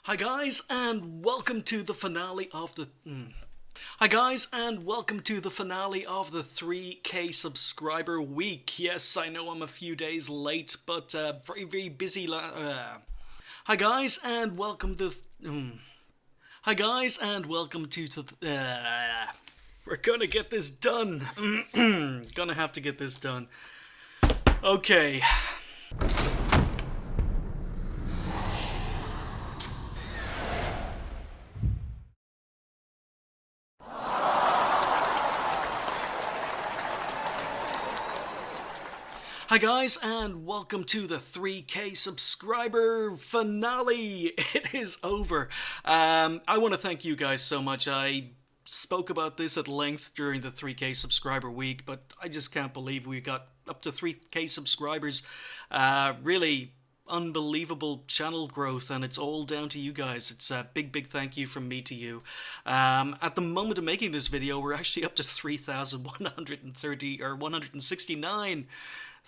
Hi guys, and welcome to the finale of the. Hi guys, and welcome to the finale of the 3K subscriber week. Yes, I know I'm a few days late, but very busy. Hi guys, and welcome to. Hi guys, and welcome to. We're gonna get this done. Gonna have to get this done. Okay. Hi guys, and welcome to the 3K subscriber finale. It is over. I want to thank you guys so much. I spoke about this at length during the 3K subscriber week, but I just can't believe we got up to 3K subscribers. Really unbelievable channel growth, and it's all down to you guys. It's a big thank you from me to you. At the moment of making this video, we're actually up to 3,130 or 169.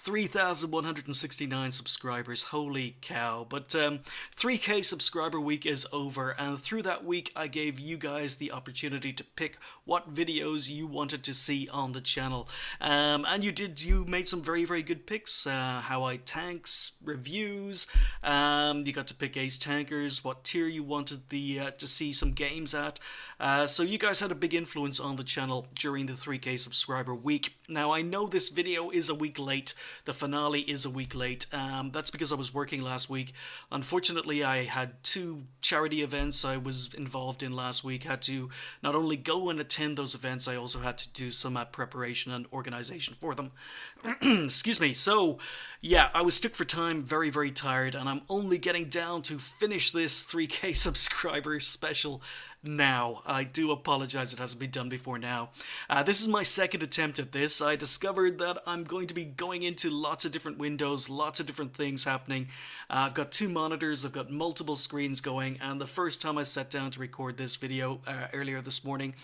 3,169 subscribers, holy cow. But 3K subscriber week is over, and through that week I gave you guys the opportunity to pick what videos you wanted to see on the channel. And you made some very good picks. How I tanks, reviews, you got to pick ace tankers, what tier you wanted to see some games at. So you guys had a big influence on the channel during the 3K subscriber week. Now I know this video is a week late. The finale is a week late. That's because I was working last week. Unfortunately, I had two charity events I was involved in last week. Had to not only go and attend those events, I also had to do some preparation and organization for them. Excuse me. So, yeah, I was stuck for time, very tired, and I'm only getting down to finish this 3K subscriber special now. I do apologize it hasn't been done before now. This is my second attempt at this. I discovered that I'm going to be going into lots of different windows, lots of different things happening. I've got two monitors, I've got multiple screens going, and the first time I sat down to record this video earlier this morning,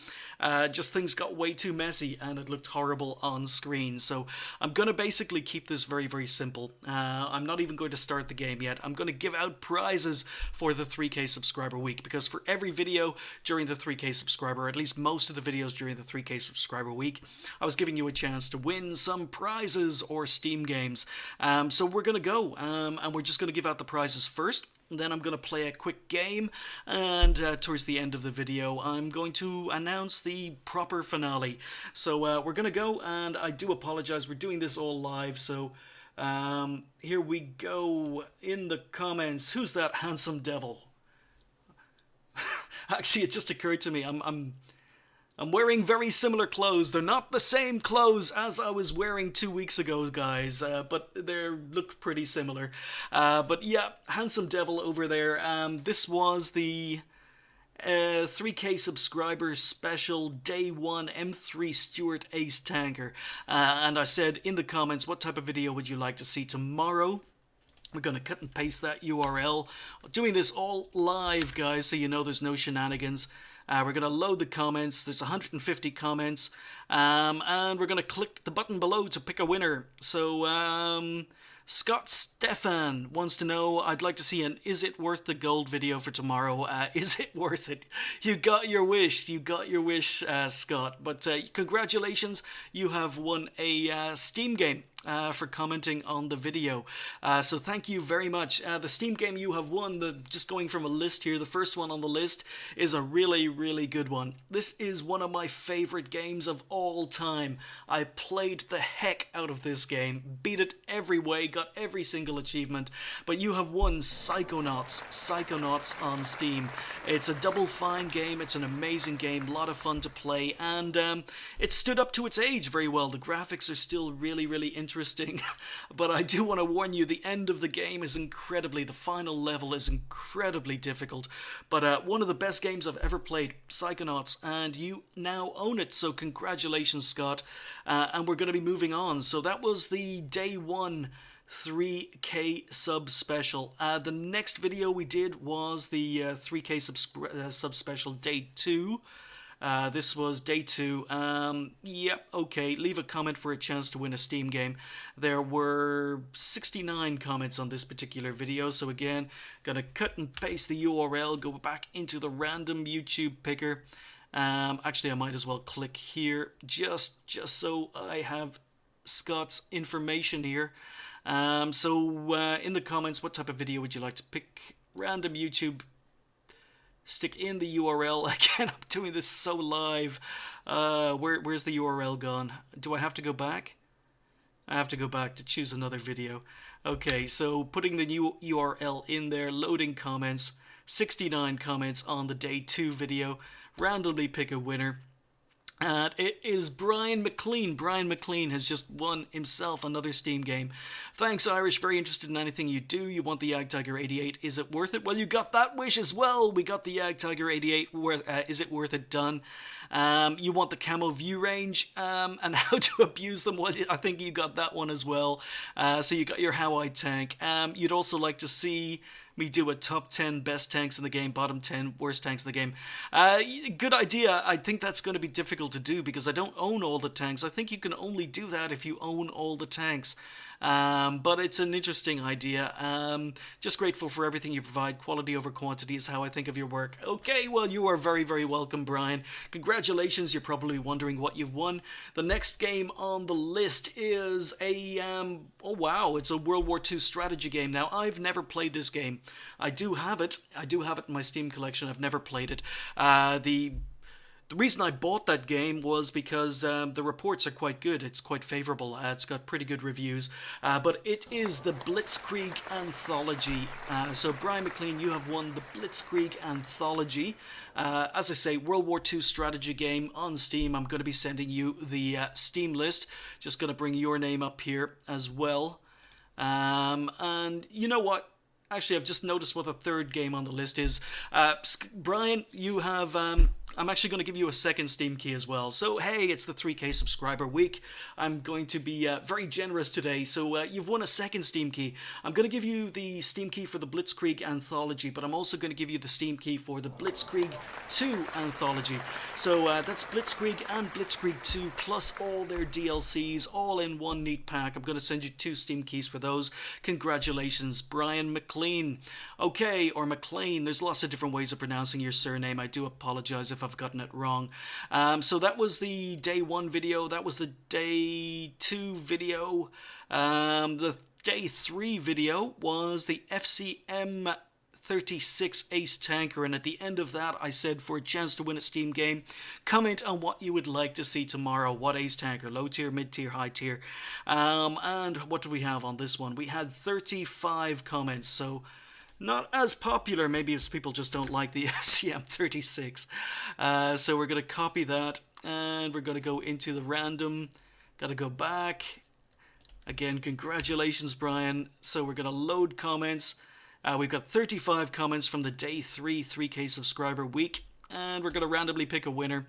just things got way too messy and it looked horrible on screen. So I'm going to basically keep this very simple. I'm not even going to start the game yet. I'm going to give out prizes for the 3K subscriber week, because for every video during the 3K subscriber, at least most of the videos during the 3K subscriber week, I was giving you a chance to win some prizes or Steam games. So we're going to go, and we're just going to give out the prizes first. Then I'm going to play a quick game, and towards the end of the video I'm going to announce the proper finale. So we're going to go, and I do apologize, we're doing this all live, so here we go. In the comments, who's that handsome devil? Actually, it just occurred to me, I'm wearing very similar clothes. They're not the same clothes as I was wearing 2 weeks ago, guys, but they look pretty similar. But yeah, handsome devil over there. This was the 3K subscriber special day 1 M3 Stuart Ace Tanker. And I said in the comments, what type of video would you like to see tomorrow? We're going to cut and paste that URL. Doing this all live, guys, so you know there's no shenanigans. We're going to load the comments. There's 150 comments. And we're going to click the button below to pick a winner. So, Scott Stefan wants to know, I'd like to see an Is It Worth the Gold video for tomorrow. Is it worth it? You got your wish. You got your wish, Scott. But congratulations. You have won a Steam game. For commenting on the video. So thank you very much. The Steam game you have won, just going from a list here, the first one on the list is a really good one. This is one of my favorite games of all time. I played the heck out of this game, beat it every way, got every single achievement, but you have won Psychonauts on Steam. It's a Double Fine game, it's an amazing game, a lot of fun to play, and it stood up to its age very well. The graphics are still really interesting, but I do want to warn you, the end of the game is the final level is incredibly difficult, but one of the best games I've ever played, Psychonauts, and you now own it, so congratulations, Scott, and we're going to be moving on. So that was the day 1 3K sub special. The next video we did was the 3K sub special day 2. This was day 2. Yep, okay. Leave a comment for a chance to win a Steam game. There were 69 comments on this particular video. So again, gonna cut and paste the URL, go back into the random YouTube picker. Actually, I might as well click here just so I have Scott's information here. So in the comments, what type of video would you like to pick? Random YouTube. Stick in the URL. Again, I'm doing this so live. Where's the URL gone? Do I have to go back? I have to go back to choose another video. Okay, so putting the new URL in there, loading comments, 69 comments on the day 2 video, randomly pick a winner. And it is Brian McLean. Brian McLean has just won himself another Steam game. Thanks, Irish. Very interested in anything you do. You want the Yag Tiger 88. Is it worth it? Well, you got that wish as well. We got the Yag Tiger 88. Is it worth it? Done. You want the camo view range and how to abuse them. Well, I think you got that one as well. So you got your How I Tank. You'd also like to see me do a top 10 best tanks in the game, bottom 10 worst tanks in the game. Good idea. I think that's going to be difficult to do because I don't own all the tanks. I think you can only do that if you own all the tanks. But it's an interesting idea. Just grateful for everything you provide. Quality over quantity is how I think of your work. Okay, well, you are very, very welcome, Brian. Congratulations. You're probably wondering what you've won. The next game on the list is a, oh wow, it's a World War II strategy game. Now, I've never played this game. I do have it. I do have it in my Steam collection. I've never played it. The reason I bought that game was because the reports are quite good. It's quite favorable. It's got pretty good reviews. But it is the Blitzkrieg Anthology. So Brian McLean, you have won the Blitzkrieg Anthology. As I say, World War II strategy game on Steam. I'm going to be sending you the Steam list. Just going to bring your name up here as well. And you know what? Actually, I've just noticed what the third game on the list is. Brian, you have... I'm actually going to give you a second Steam key as well. So, hey, it's the 3K subscriber week. I'm going to be very generous today. So, you've won a second Steam key. I'm going to give you the Steam key for the Blitzkrieg Anthology, but I'm also going to give you the Steam key for the Blitzkrieg 2 Anthology. So, that's Blitzkrieg and Blitzkrieg 2 plus all their DLCs, all in one neat pack. I'm going to send you 2 Steam keys for those. Congratulations, Brian McLean. Okay, or McLean. There's lots of different ways of pronouncing your surname. I do apologize if I've gotten it wrong. So that was the day 1 video. That was the day 2 video. The day 3 video was the FCM 36 Ace Tanker, and at the end of that I said for a chance to win a Steam game, comment on what you would like to see tomorrow. What Ace Tanker? Low tier, mid tier, high tier? And what do we have on this one? We had 35 comments, so not as popular, maybe if people just don't like the FCM 36. So we're going to copy that, and we're going to go into the random. Got to go back. Again, congratulations, Brian. So we're going to load comments. We've got 35 comments from the day 3 3K subscriber week, and we're going to randomly pick a winner.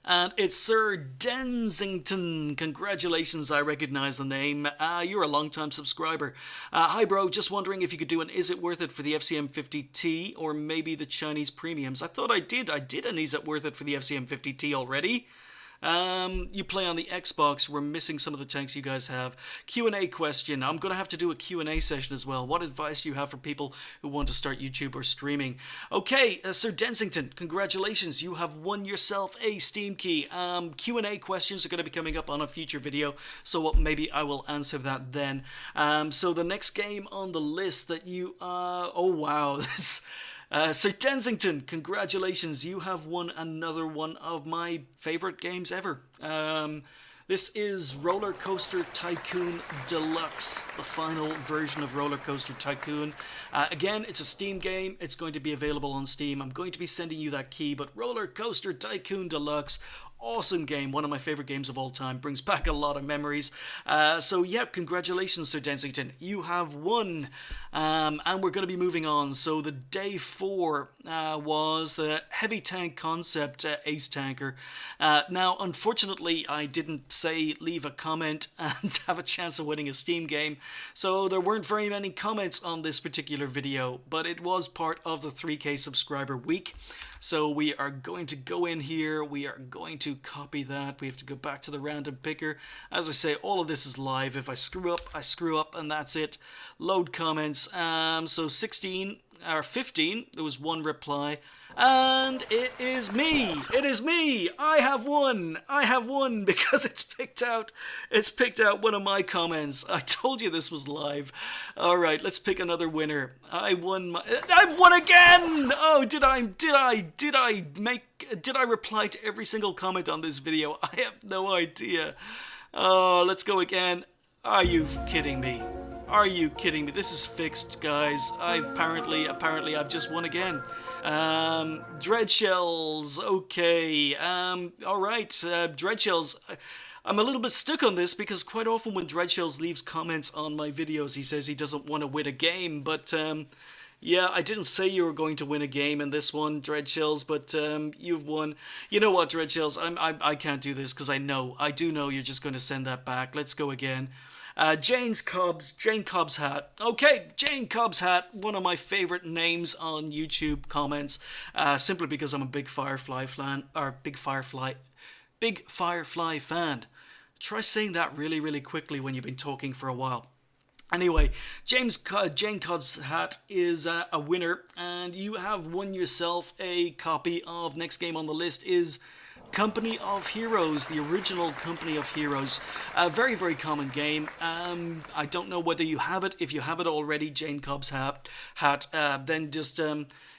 And it's Sir Densington. Congratulations, I recognize the name. You're a long-time subscriber. Hi, bro. Just wondering if you could do an Is It Worth It for the FCM 50T or maybe the Chinese premiums. I thought I did. I did an Is It Worth It for the FCM 50T already. You play on the Xbox. We're missing some of the tanks you guys have. Q&A question. I'm going to have to do a Q&A session as well. What advice do you have for people who want to start YouTube or streaming? Okay, Sir Densington, congratulations. You have won yourself a Steam key. Q&A questions are going to be coming up on a future video, so maybe I will answer that then. So the next game on the list that you... oh, wow. This... Sir Densington, congratulations, you have won another one of my favorite games ever. This is Roller Coaster Tycoon Deluxe, the final version of Roller Coaster Tycoon. Again, it's a Steam game. It's going to be available on Steam. I'm going to be sending you that key, but Roller Coaster Tycoon Deluxe, awesome game, one of my favorite games of all time, brings back a lot of memories. So yeah, congratulations, Sir Densington, you have won. And we're going to be moving on. So the day 4 was the heavy tank concept ace tanker. Now unfortunately I didn't say leave a comment and have a chance of winning a Steam game, so there weren't very many comments on this particular video, but it was part of the 3K subscriber week. So we are going to go in here, we are going to copy that, we have to go back to the random picker. As I say, all of this is live. If I screw up, I screw up, and that's it. Load comments. So 16 or 15, there was one reply. And it is me. It is me. I have won. I have won because it's picked out one of my comments. I told you this was live. All right, let's pick another winner. I've won again. Oh, did I reply to every single comment on this video? I have no idea. Oh, let's go again. Are you kidding me? Are you kidding me? This is fixed, guys. Apparently I've just won again. Dread shells. Okay. All right. Dread shells. I'm a little bit stuck on this because quite often when Dread shells leaves comments on my videos, he says he doesn't want to win a game. But yeah, I didn't say you were going to win a game in this one, Dread shells. But you've won. You know what, Dread shells? I can't do this because I do know you're just going to send that back. Let's go again. Jane Cobb's hat. Okay, Jane Cobb's hat, one of my favorite names on YouTube comments, simply because I'm a big Firefly fan. Try saying that really, really quickly when you've been talking for a while. Anyway, Jane Cobb's hat is a winner, and you have won yourself a copy of, next game on the list is Company of Heroes, the original Company of Heroes. A very, very common game. I don't know whether you have it. If you have it already, Jane Cobb's hat, then just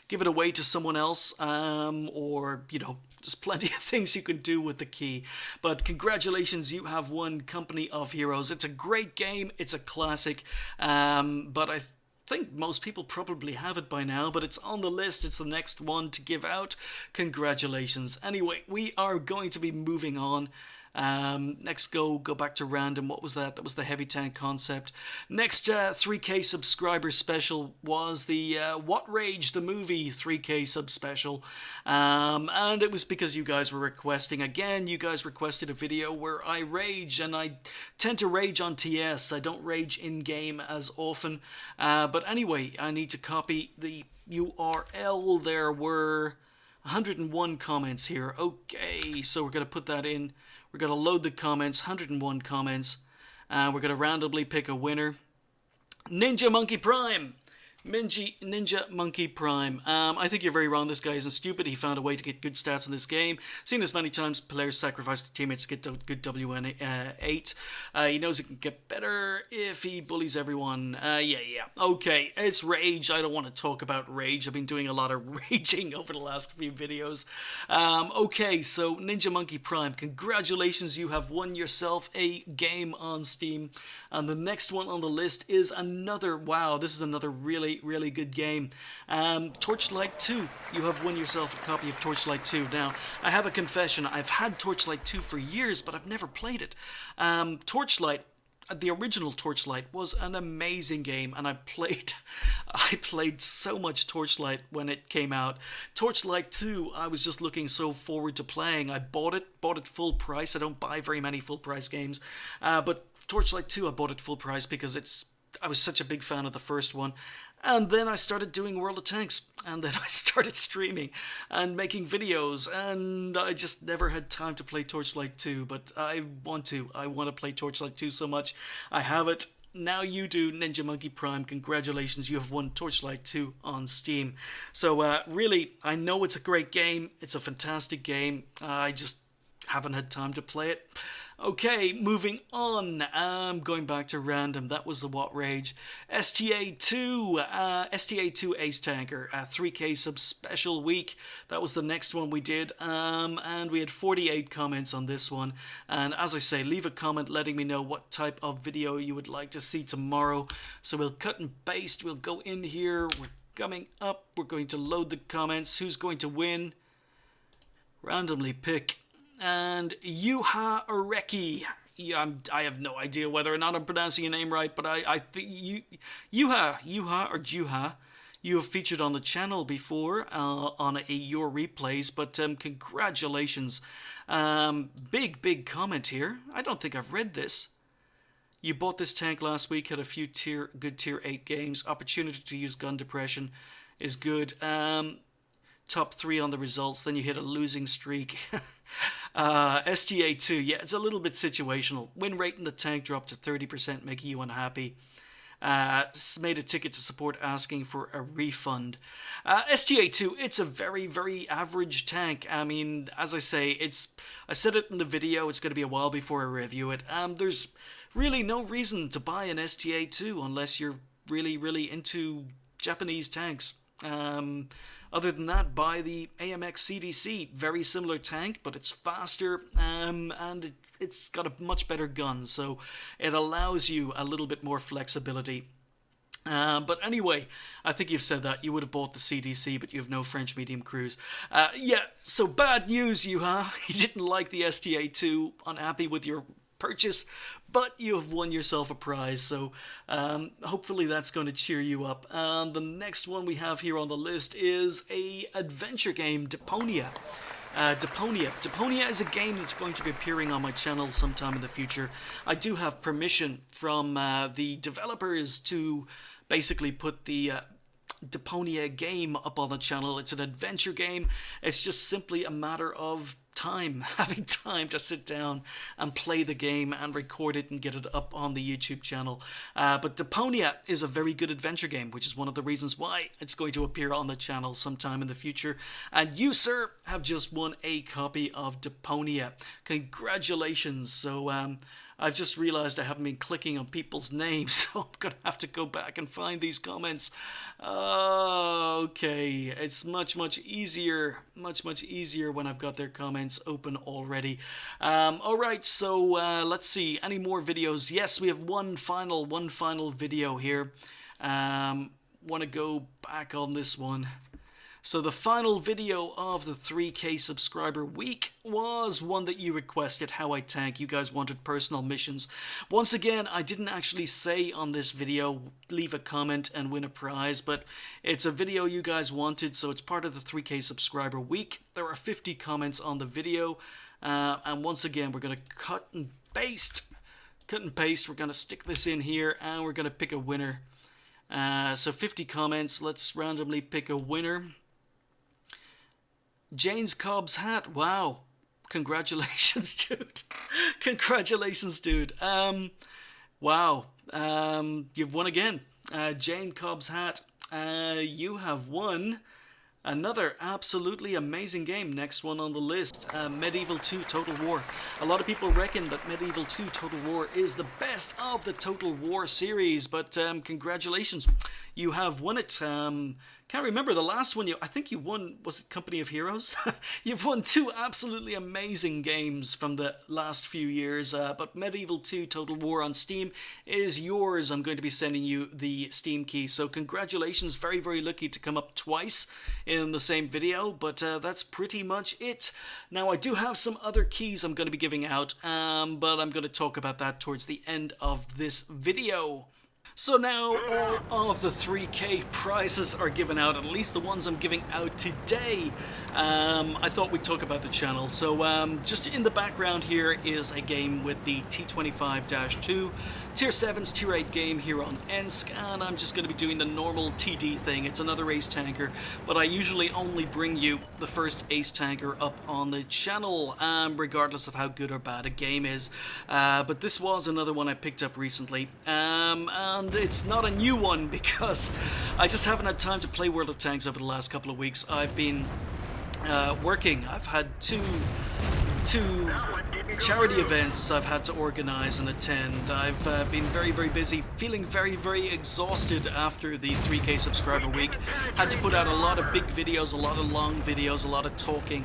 give it away to someone else, or, you know, there's plenty of things you can do with the key. But congratulations, you have won Company of Heroes. It's a great game. It's a classic. But I think most people probably have it by now, but it's on the list. It's the next one to give out. Congratulations. Anyway, we are going to be moving on. Next, go back to random. What was that? That was the heavy tank concept. Next 3K subscriber special was the What Rage the Movie 3K sub special, and it was because you guys were requesting. Again, you guys requested a video where I rage, and I tend to rage on TS. I don't rage in game as often, but anyway, I need to copy the URL. There were 101 comments here. Okay, so we're going to put that in. We're going to load the comments, 101 comments. We're going to randomly pick a winner. Ninja Monkey Prime. Ninja Monkey Prime. I think you're very wrong. This guy isn't stupid. He found a way to get good stats in this game. Seen this many times. Players sacrifice their teammates to get good WN8. He knows it can get better if he bullies everyone. Yeah. Okay, it's rage. I don't want to talk about rage. I've been doing a lot of raging over the last few videos. Okay, so Ninja Monkey Prime, congratulations. You have won yourself a game on Steam. And the next one on the list is another, wow, this is another really good game. Torchlight 2. You have won yourself a copy of Torchlight 2. Now, I have a confession. I've had Torchlight 2 for years, but I've never played it. Torchlight, the original Torchlight, was an amazing game, and I played so much Torchlight when it came out. Torchlight 2, I was just looking so forward to playing. I bought it full price. I don't buy very many full price games, but Torchlight 2, I bought it full price because I was such a big fan of the first one. And then I started doing World of Tanks, and then I started streaming and making videos, and I just never had time to play Torchlight 2, but I want to play Torchlight 2 so much. I have it. Now you do, Ninja Monkey Prime. Congratulations, you have won Torchlight 2 on Steam. So really, I know it's a great game. It's a fantastic game. I just haven't had time to play it. Okay, moving on. Going back to random. That was the What Rage. STA2 Ace Tanker, 3K sub special week. That was the next one we did. And we had 48 comments on this one. And as I say, leave a comment letting me know what type of video you would like to see tomorrow. So we'll cut and paste. We'll go in here. We're coming up. We're going to load the comments. Who's going to win? Randomly pick. and Yuha Areki. Yeah, I have no idea whether or not I'm pronouncing your name right, but I think Yuha or Juha. You have featured on the channel before on your replays, but congratulations. Big comment here. I don't think I've read this. You bought this tank last week, had a few good tier 8 games. Opportunity to use gun depression is good. Top 3 on the results, then you hit a losing streak. STA2, yeah, it's a little bit situational. Win rate in the tank dropped to 30%, making you unhappy. Made a ticket to support asking for a refund. STA2, it's a very average tank. I mean, as I say, I said it in the video, it's going to be a while before I review it. There's really no reason to buy an STA2 unless you're really into Japanese tanks. Other than that, buy the AMX CDC. Very similar tank, but it's faster and it's got a much better gun, so it allows you a little bit more flexibility. But anyway, I think you've said that. You would have bought the CDC, but you have no French medium cruise. Yeah, so bad news, Yuha. You didn't like the STA2, unhappy with your purchase, but you have won yourself a prize, so hopefully that's going to cheer you up. The next one we have here on the list is a adventure game, Deponia. Deponia is a game that's going to be appearing on my channel sometime in the future. I do have permission from the developers to basically put the Deponia game up on the channel. It's an adventure game. It's just simply a matter of time, having time to sit down and play the game and record it and get it up on the YouTube channel. But Deponia is a very good adventure game, which is one of the reasons why it's going to appear on the channel sometime in the future. And you, sir, have just won a copy of Deponia. Congratulations. So I've just realized I haven't been clicking on people's names, so I'm going to have to go back and find these comments. Okay, it's much easier when I've got their comments open already. Alright, so let's see, any more videos? Yes, we have one final video here. Want to go back on this one. So the final video of the 3K subscriber week was one that you requested, how I tank. You guys wanted personal missions. Once again, I didn't actually say on this video, leave a comment and win a prize, but it's a video you guys wanted, so it's part of the 3K subscriber week. There are 50 comments on the video, and once again, we're going to cut and paste. We're going to stick this in here, and we're going to pick a winner. So 50 comments, let's randomly pick a winner. Jane's Cobb's hat. Wow. Congratulations, dude. Congratulations, dude. Wow. You've won again. Jane Cobb's hat. You have won another absolutely amazing game. Next one on the list, Medieval 2 Total War. A lot of people reckon that Medieval 2 Total War is the best of the Total War series, but congratulations. You have won it. Can't remember the last one. I think you won, was it Company of Heroes? You've won 2 absolutely amazing games from the last few years, but Medieval 2 Total War on Steam is yours. I'm going to be sending you the Steam key, so congratulations. Very lucky to come up twice in the same video, but that's pretty much it. Now, I do have some other keys I'm going to be giving out, but I'm going to talk about that towards the end of this video. So now all of the 3K prizes are given out, at least the ones I'm giving out today. I thought we'd talk about the channel. So just in the background here is a game with the T25-2 Tier 7's Tier 8 game here on Ensk, and I'm just going to be doing the normal TD thing. It's another ace tanker, but I usually only bring you the first ace tanker up on the channel, regardless of how good or bad a game is. But this was another one I picked up recently, and it's not a new one because I just haven't had time to play World of Tanks over the last couple of weeks. I've been working. I've had two charity events I've had to organize and attend. I've been very busy, feeling very exhausted after the 3K subscriber week. Had to put out a lot of big videos, a lot of long videos, a lot of talking,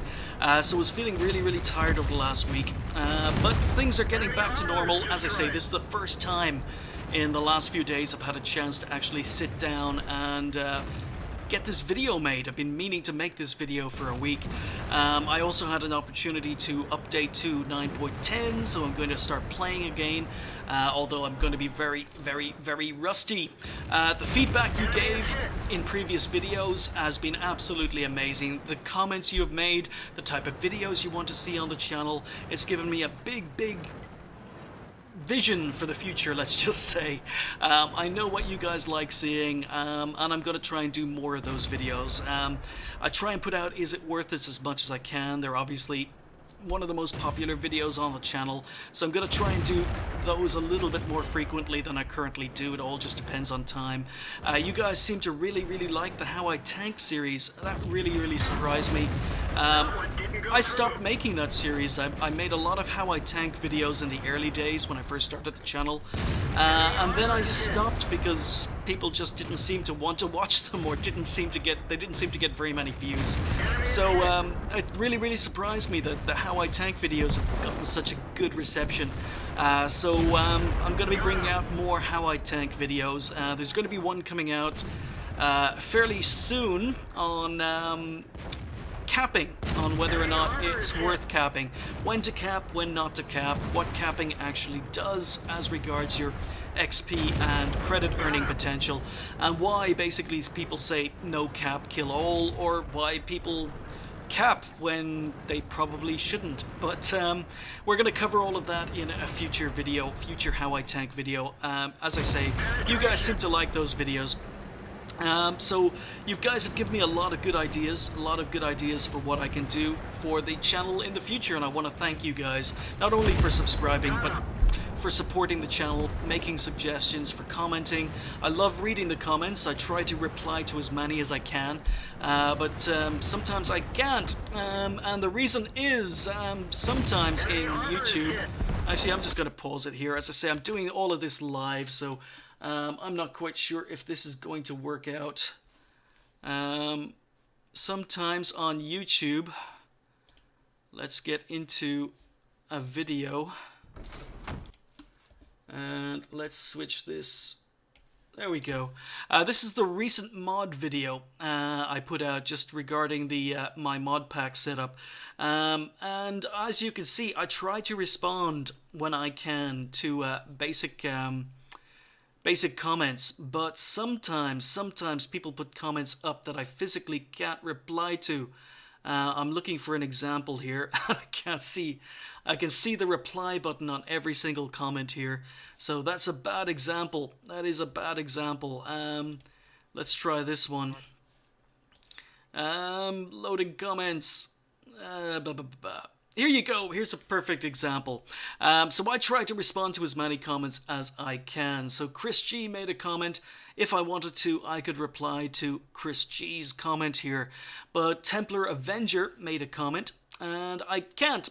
so I was feeling really tired over the last week, but things are getting back to normal. As I say, this is the first time in the last few days I've had a chance to actually sit down and get this video made. I've been meaning to make this video for a week. I also had an opportunity to update to 9.10, so I'm going to start playing again, although I'm going to be very, very, very rusty. The feedback you gave in previous videos has been absolutely amazing. The comments you have made, the type of videos you want to see on the channel, it's given me a big vision for the future, let's just say. I know what you guys like seeing, and I'm going to try and do more of those videos. I try and put out Is It Worth It as much as I can. They're obviously one of the most popular videos on the channel, so I'm going to try and do those a little bit more frequently than I currently do. It all just depends on time. You guys seem to really like the How I Tank series. That really surprised me. I stopped making that series. I made a lot of How I Tank videos in the early days when I first started the channel, and then I just stopped because people just didn't seem to want to watch them, or didn't seem to get very many views. So it really surprised me that the How I Tank videos have gotten such a good reception. So I'm going to be bringing out more How I Tank videos. There's going to be one coming out fairly soon on capping, on whether or not it's worth capping, when to cap, when not to cap, what capping actually does as regards your XP and credit earning potential, and why basically people say no cap, kill all, or why people cap when they probably shouldn't. But we're going to cover all of that in a future video, future How I Tank video. As I say, you guys seem to like those videos. So you guys have given me a lot of good ideas for what I can do for the channel in the future, and I want to thank you guys, not only for subscribing, but for supporting the channel, making suggestions, for commenting. I love reading the comments. I try to reply to as many as I can, but sometimes I can't, and the reason is sometimes in YouTube, actually I'm just going to pause it here. As I say, I'm doing all of this live, so I'm not quite sure if this is going to work out. Sometimes on YouTube, let's get into a video, and let's switch this. There we go. This is the recent mod video I put out just regarding the my mod pack setup, and as you can see, I try to respond when I can to basic comments, but sometimes people put comments up that I physically can't reply to. I'm looking for an example here. I can see the reply button on every single comment here, so that's a bad example. That is a bad example. Let's try this one. Loading comments. Here you go. Here's a perfect example. So I try to respond to as many comments as I can. So Chris G made a comment. If I wanted to, I could reply to Chris G's comment here. But Templar Avenger made a comment, and I can't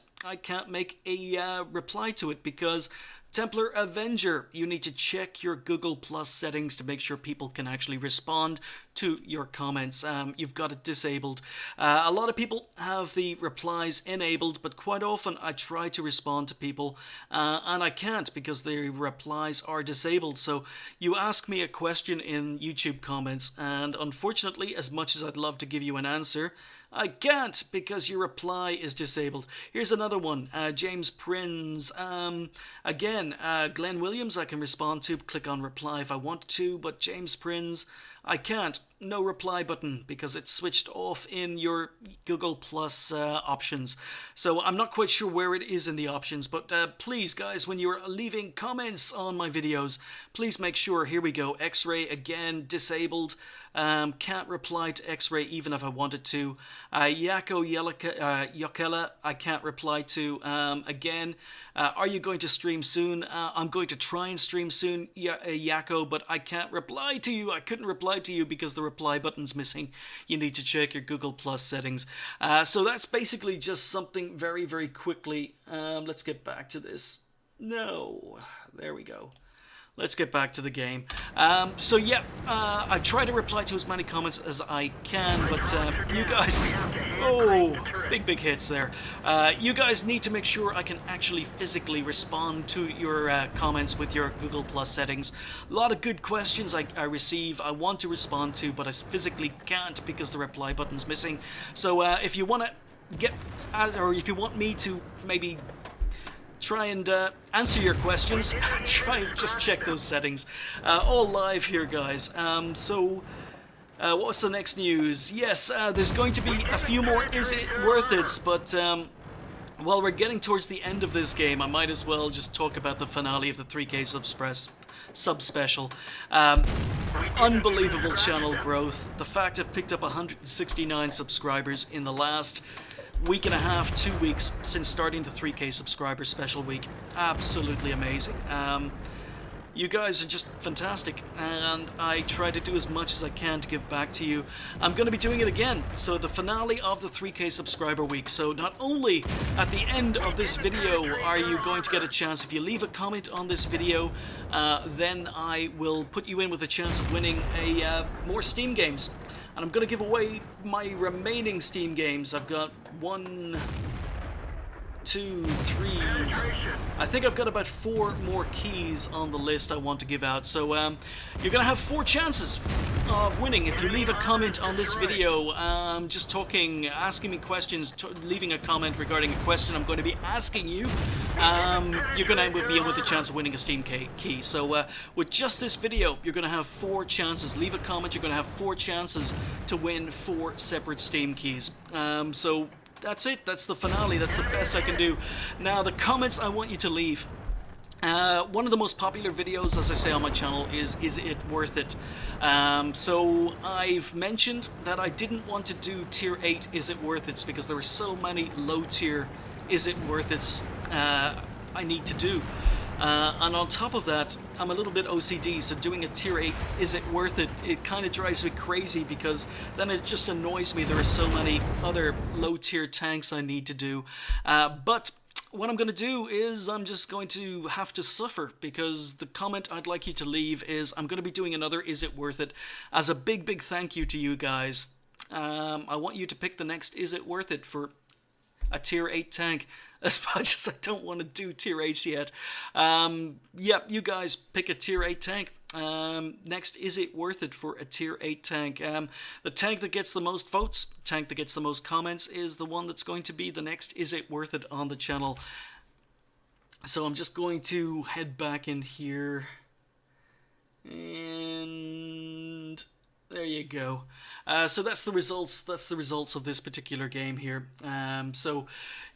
make a reply to it because Templar Avenger, you need to check your Google Plus settings to make sure people can actually respond to your comments. You've got it disabled. A lot of people have the replies enabled, but quite often I try to respond to people and I can't because the replies are disabled. So you ask me a question in YouTube comments, and unfortunately, as much as I'd love to give you an answer, I can't because your reply is disabled. Here's another one. James Prinz. Again, Glenn Williams I can respond to. Click on reply if I want to, but James Prinz, I can't. No reply button because it's switched off in your Google Plus options. So I'm not quite sure where it is in the options, but please guys, when you're leaving comments on my videos, please make sure, here we go, X-Ray again, disabled. Can't reply to X-Ray even if I wanted to. Yako Yokela, I can't reply to. Again, are you going to stream soon? I'm going to try and stream soon, Yako, but I can't reply to you. I couldn't reply to you because the reply button's missing. You need to check your Google Plus settings. So that's basically just something very quickly. Let's get back to this. No, there we go. let's get back to the game. So yeah, I try to reply to as many comments as I can, but you guys, oh, big hits there. You guys need to make sure I can actually physically respond to your comments with your Google Plus settings. A lot of good questions I receive, I want to respond to, but I physically can't because the reply button's missing. So if you want to or if you want me to maybe try and answer your questions, try and just check those settings. All live here, guys. What's the next news? Yes, there's going to be a few more Is It Worth It's, but while we're getting towards the end of this game, I might as well just talk about the finale of the 3K sub-special. Unbelievable channel growth. The fact I've picked up 169 subscribers in the last week and a half, 2 weeks since starting the 3K subscriber special week. Absolutely amazing. You guys are just fantastic, and I try to do as much as I can to give back to you. I'm going to be doing it again, so the finale of the 3K subscriber week. So not only at the end of this video are you going to get a chance, if you leave a comment on this video, then I will put you in with a chance of winning more Steam games. And I'm going to give away my remaining Steam games. I've got 1, 2, 3. I think I've got about 4 more keys on the list I want to give out. So you're going to have 4 chances of winning if you leave a comment on this video, just talking, asking me questions, leaving a comment regarding a question I'm going to be asking you. You're going to be in with a chance of winning a Steam key. So with just this video, you're going to have 4 chances. Leave a comment, you're going to have 4 chances to win 4 separate Steam keys. So that's it. That's the finale. That's the best I can do. Now, the comments I want you to leave. One of the most popular videos, as I say on my channel, is it worth it? So I've mentioned that I didn't want to do tier 8 Is It Worth It because there are so many low tier Is It Worth It I need to do. And on top of that, I'm a little bit OCD, so doing a tier 8 Is It Worth It, it kind of drives me crazy because then it just annoys me. There are so many other low tier tanks I need to do. But what I'm going to do is I'm just going to have to suffer, because the comment I'd like you to leave is I'm going to be doing another Is It Worth It as a big thank you to you guys. I want you to pick the next Is It Worth It for a tier 8 tank, as much as I don't want to do tier 8s yet. Yep, you guys pick a tier 8 tank. Next, Is It Worth It for a tier 8 tank? The tank that gets the most votes, the tank that gets the most comments is the one that's going to be the next Is It Worth It on the channel. So I'm just going to head back in here, and there you go. So that's the results. That's the results of this particular game here. So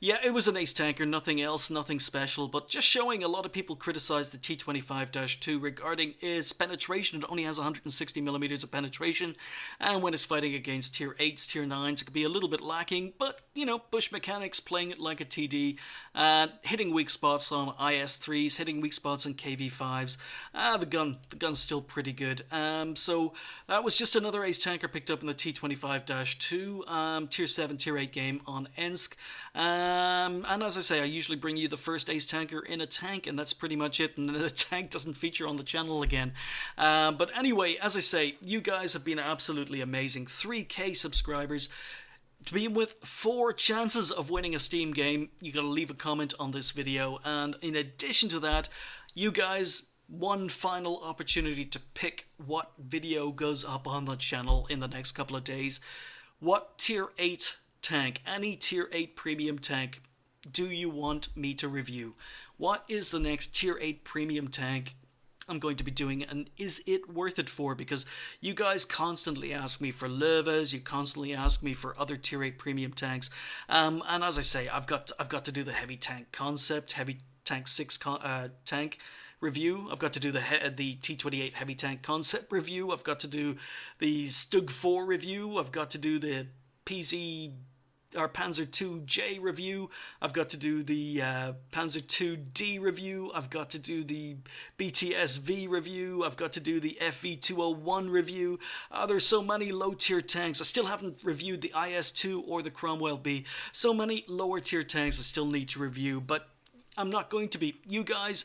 yeah, it was an ace tanker, nothing else, nothing special, but just showing a lot of people criticize the T25-2 regarding its penetration. It only has 160 millimeters of penetration, and when it's fighting against tier 8s, tier 9s, it could be a little bit lacking, but you know, Bush mechanics, playing it like a TD, hitting weak spots on IS3s, hitting weak spots on KV5s. The gun's still pretty good. So that was just another ace tanker picked up in the T25-2 tier 7, tier 8 game on Ensk. And as I say, I usually bring you the first ace tanker in a tank, and that's pretty much it, and the tank doesn't feature on the channel again. But anyway, as I say, you guys have been absolutely amazing. 3K subscribers. To be with 4 chances of winning a Steam game, you gotta leave a comment on this video, and in addition to that, you guys, one final opportunity to pick what video goes up on the channel in the next couple of days. What tier 8 tank, any tier 8 premium tank, do you want me to review? What is the next tier 8 premium tank I'm going to be doing, and is it worth it for? Because you guys constantly ask me for Levas, you constantly ask me for other tier 8 premium tanks, and as I say, I've got to do the heavy tank concept, heavy tank 6 tank review. I've got to do the T28 heavy tank concept review. I've got to do the Stug 4 review. I've got to do the Panzer II-J review. I've got to do the Panzer II-D review. I've got to do the BTS-V review. I've got to do the FV201 review. There's so many low tier tanks. I still haven't reviewed the IS-2 or the Cromwell B. So many lower tier tanks I still need to review, but I'm not going to be. You guys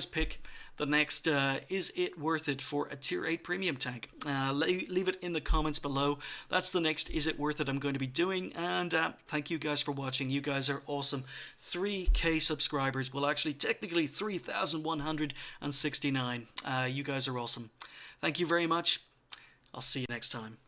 pick the next is it worth it for a tier 8 premium tank. Leave it in the comments below. That's the next is it worth it I'm going to be doing, and thank you guys for watching. You guys are awesome. 3k subscribers, well actually technically 3,169. You guys are awesome. Thank you very much. I'll see you next time.